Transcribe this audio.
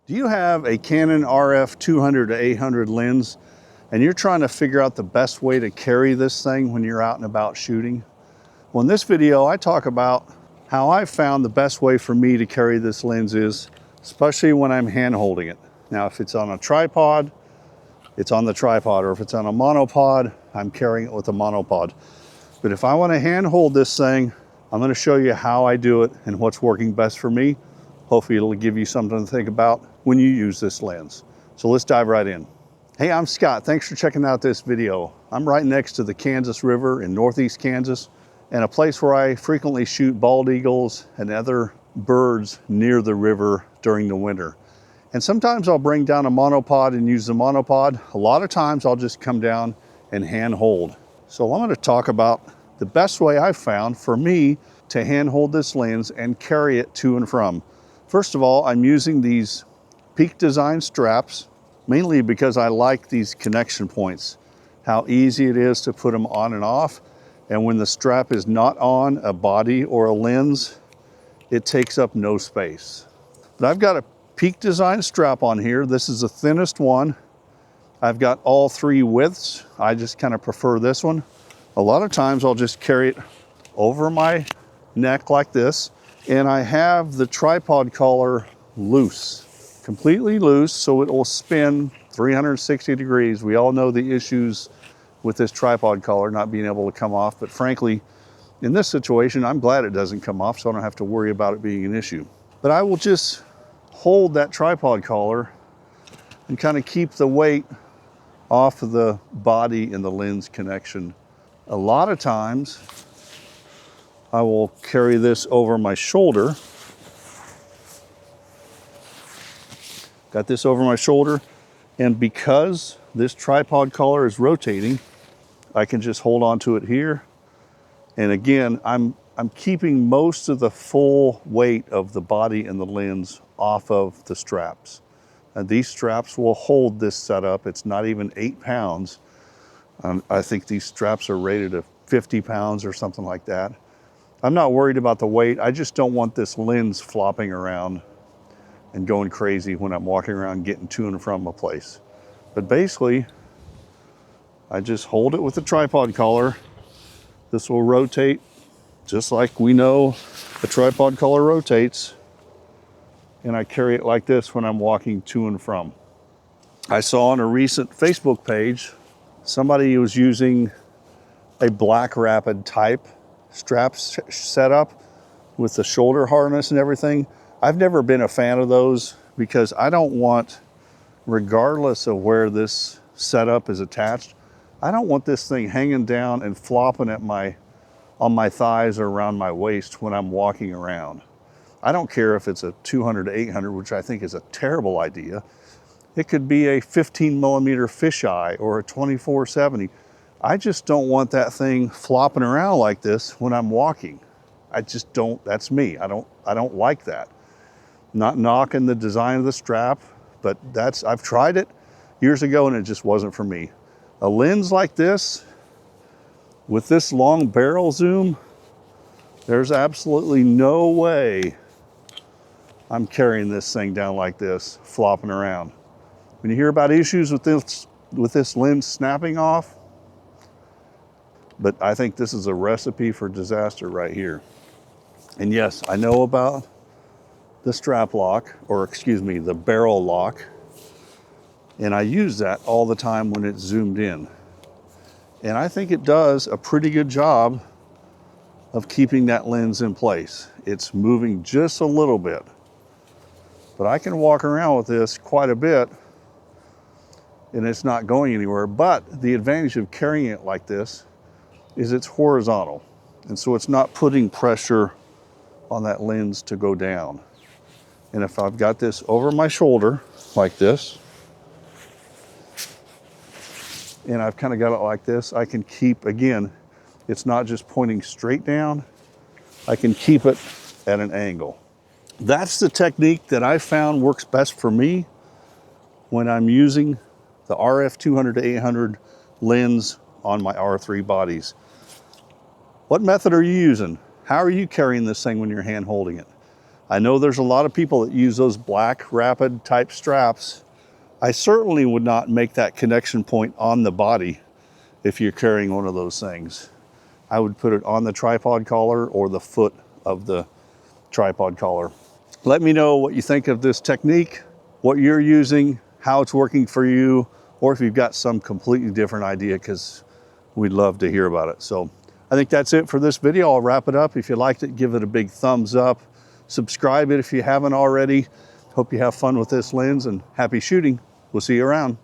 Do you have a Canon RF 200 to 800 lens and you're trying to figure out the best way to carry this thing when you're out and about shooting? Well, in this video, I talk about how I found the best way for me to carry this lens is, especially when I'm hand holding it. Now, if it's on a tripod, it's on the tripod, or if it's on a monopod, I'm carrying it with a monopod. But if I want to hand hold this thing, I'm going to show you how I do it and what's working best for me. Hopefully it'll give you something to think about when you use this lens. So let's dive right in. Hey, I'm Scott. Thanks for checking out this video. I'm right next to the Kansas River in Northeast Kansas, and a place where I frequently shoot bald eagles and other birds near the river during the winter. And sometimes I'll bring down a monopod and use the monopod. A lot of times I'll just come down and hand hold. So I'm going to talk about the best way I've found for me to hand hold this lens and carry it to and from. First of all, I'm using these Peak Design straps, mainly because I like these connection points, how easy it is to put them on and off. And when the strap is not on a body or a lens, it takes up no space. But I've got a Peak Design strap on here. This is the thinnest one. I've got all three widths. I just kind of prefer this one. A lot of times I'll just carry it over my neck like this. And I have the tripod collar loose, completely loose, so it will spin 360 degrees. We all know the issues with this tripod collar not being able to come off, but frankly, in this situation, I'm glad it doesn't come off, so I don't have to worry about it being an issue. But I will just hold that tripod collar and kind of keep the weight off of the body and the lens connection. A lot of times, I will carry this over my shoulder. Got this over my shoulder, and because this tripod collar is rotating, I can just hold on to it here. And again, I'm keeping most of the full weight of the body and the lens off of the straps. And these straps will hold this setup. It's not even 8 pounds. I think these straps are rated at 50 pounds or something like that. I'm not worried about the weight. I just don't want this lens flopping around and going crazy when I'm walking around getting to and from a place. But basically, I just hold it with the tripod collar. This will rotate just like we know the tripod collar rotates. And I carry it like this when I'm walking to and from. I saw on a recent Facebook page, somebody was using a Black Rapid type strap setup with the shoulder harness and everything. I've never been a fan of those because I don't want, regardless of where this setup is attached, I don't want this thing hanging down and flopping at on my thighs or around my waist when I'm walking around. I don't care if it's a 200 to 800, which I think is a terrible idea. It could be a 15 millimeter fisheye or a 24-70. I just don't want that thing flopping around like this when I'm walking. I just don't, that's me. I don't like that. Not knocking the design of the strap, but I've tried it years ago and it just wasn't for me. A lens like this, with this long barrel zoom, there's absolutely no way I'm carrying this thing down like this, flopping around. When you hear about issues with this lens snapping off, but I think this is a recipe for disaster right here. And yes, I know about the strap lock, or excuse me, the barrel lock. And I use that all the time when it's zoomed in. And I think it does a pretty good job of keeping that lens in place. It's moving just a little bit. But I can walk around with this quite a bit and it's not going anywhere. But the advantage of carrying it like this is it's horizontal. And so it's not putting pressure on that lens to go down. And if I've got this over my shoulder like this, and I've kind of got it like this, I can keep, again, it's not just pointing straight down, I can keep it at an angle. That's the technique that I found works best for me when I'm using the RF 200 to 800 lens on my R3 bodies. What method are you using? How are you carrying this thing when you're hand holding it? I know there's a lot of people that use those black rapid type straps. I certainly would not make that connection point on the body if you're carrying one of those things. I would put it on the tripod collar or the foot of the tripod collar. Let me know what you think of this technique, what you're using, how it's working for you, or if you've got some completely different idea, because we'd love to hear about it. So I think that's it for this video. I'll wrap it up. If you liked it, give it a big thumbs up. Subscribe it if you haven't already. Hope you have fun with this lens, and happy shooting. We'll see you around.